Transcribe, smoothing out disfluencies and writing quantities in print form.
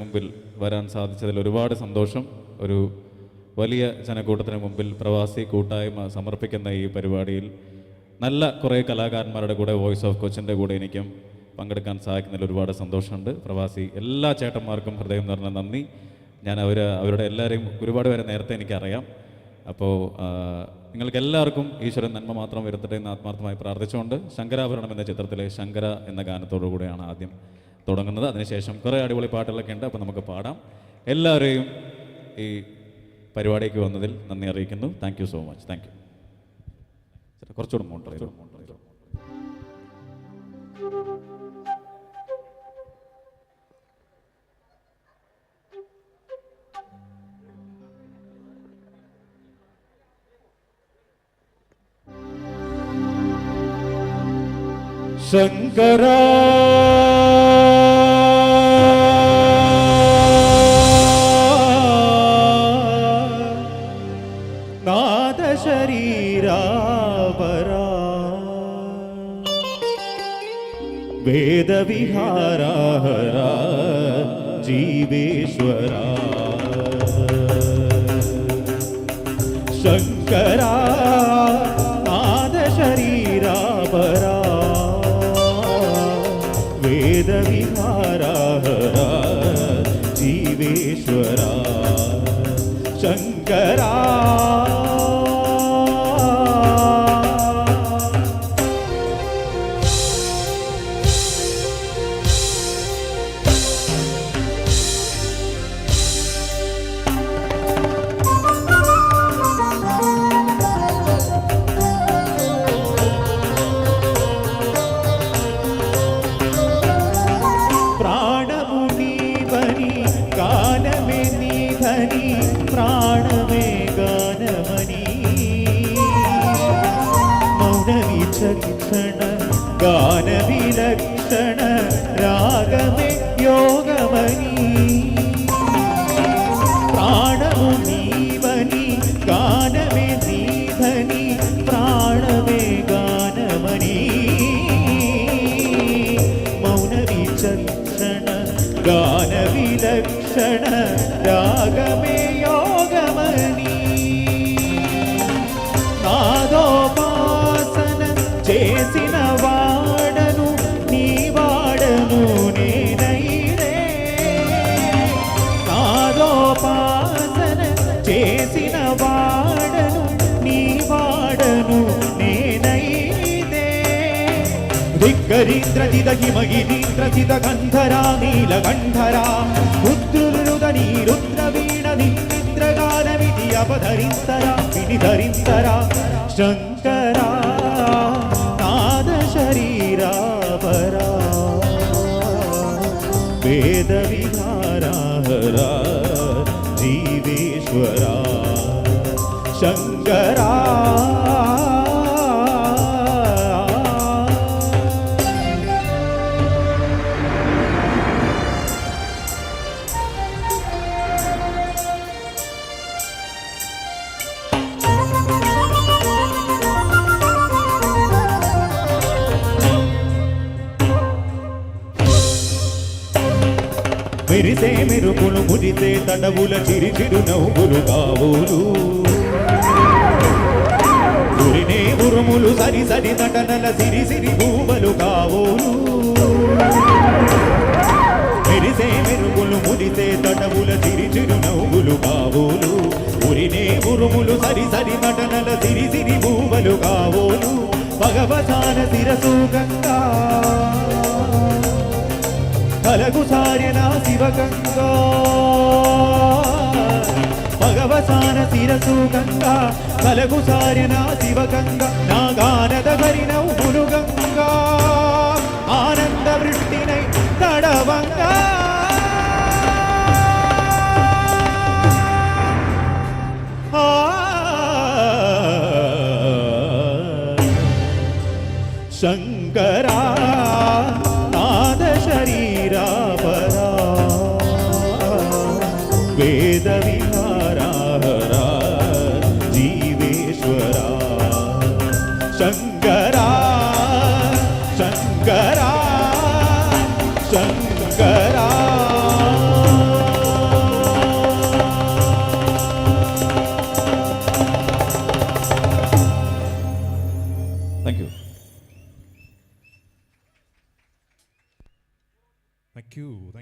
മുമ്പിൽ വരാൻ സാധിച്ചതിൽ ഒരുപാട് സന്തോഷം. ഒരു വലിയ ജനക്കൂട്ടത്തിന് മുമ്പിൽ പ്രവാസി കൂട്ടായ്മ സമർപ്പിക്കുന്ന ഈ പരിപാടിയിൽ നല്ല കുറേ കലാകാരന്മാരുടെ കൂടെ വോയിസ് ഓഫ് കൊച്ചിൻ്റെ കൂടെ എനിക്കും പങ്കെടുക്കാൻ സാധിക്കുന്നതിൽ ഒരുപാട് സന്തോഷമുണ്ട്. പ്രവാസി എല്ലാ ചേട്ടന്മാർക്കും ഹൃദയം നിറഞ്ഞ നന്ദി. ഞാൻ അവരുടെ എല്ലാവരെയും ഒരുപാട് പേരെ നേരത്തെ എനിക്കറിയാം. അപ്പോൾ നിങ്ങൾക്ക് എല്ലാവർക്കും ഈശ്വരൻ നന്മ മാത്രം വരുത്തട്ടെ എന്ന് ആത്മാർത്ഥമായി പ്രാർത്ഥിച്ചുകൊണ്ട് ശങ്കരാഭരണം എന്ന ചിത്രത്തിലെ ശങ്കര എന്ന ഗാനത്തോടു കൂടെയാണ് ആദ്യം തുടങ്ങുന്നത്. അതിനുശേഷം കുറേ അടിപൊളി പാട്ടുകളൊക്കെ ഉണ്ട്. അപ്പോൾ നമുക്ക് പാടാം. എല്ലാവരെയും ഈ പരിപാടിക്ക് വന്നതിൽ നന്ദി അറിയിക്കുന്നു. Thank you so much. Thank you. കുറച്ചുകൂടെ മോണ്ടർ ശങ്കര നാദ ശരീരാപരാ വേദവിഹാരഹരാ ജീവേശ്വരാ ശങ്കരാ നാദ ശരീരാപരാ വേദവിഹാരഹരാ ജീവേശ്വരാ ശങ്കരാ പ്രാണമേ ഗാനമണി മൗനവിചക്ഷണ ഗാനവിലക്ഷണ രാഗമേ യോഗമണി പ്രാണമുനീവനി ഗാനമേ നീധനി പ്രാണമേ ഗാനമണി മൗനവിചക്ഷണ ഗാനവിലക്ഷണ രാഗമേ യോഗമണി నాదోపాసన చేసిన వాడను నీ వాడను నేనైరే నాదోపాసన చేసిన వాడను నీ వాడను నేనైరే దిగ్గరీంద్రజిత హిమగిరీంద్రజిత గంధరా నీలగంధరా రుద్రురుదని రుద్రవీణ నింద్రగానమితి అపధరింతరా వినిధరింతరా శంకరా నాద శరీరాపరా వేద విహారహరా జీవేశ్వరా శంకరా మెరిసే మెరుపులు మురిసే తడవుల చిరి చిరు నవ్వులు కావులు ఉరినే ఉరుములు సరి సరి నటనల సిరి సిరి భూమలు కావులు మెరిసే మెరుపులు మురిసే తడవుల చిరి చిరు నవ్వులు కావులు ఉరినే ఉరుములు సరి సరి నటనల సిరి సిరి భూమలు కావులు భగవతాన శిరసు గంగా కలగు సార్యనా శివగంగా భగవసాన శిరసు గంగా కలగు సార్యనా శివగంగా నా గానద హరినవ్వులు గంగా ఆనంద వృష్టినై తడవంగా శంకరా నాద శరీరాపరా వేద విహారహరా జీవేశ్వరా శంకరా శంకరా శంకరా താങ്ക് യു. Thank you.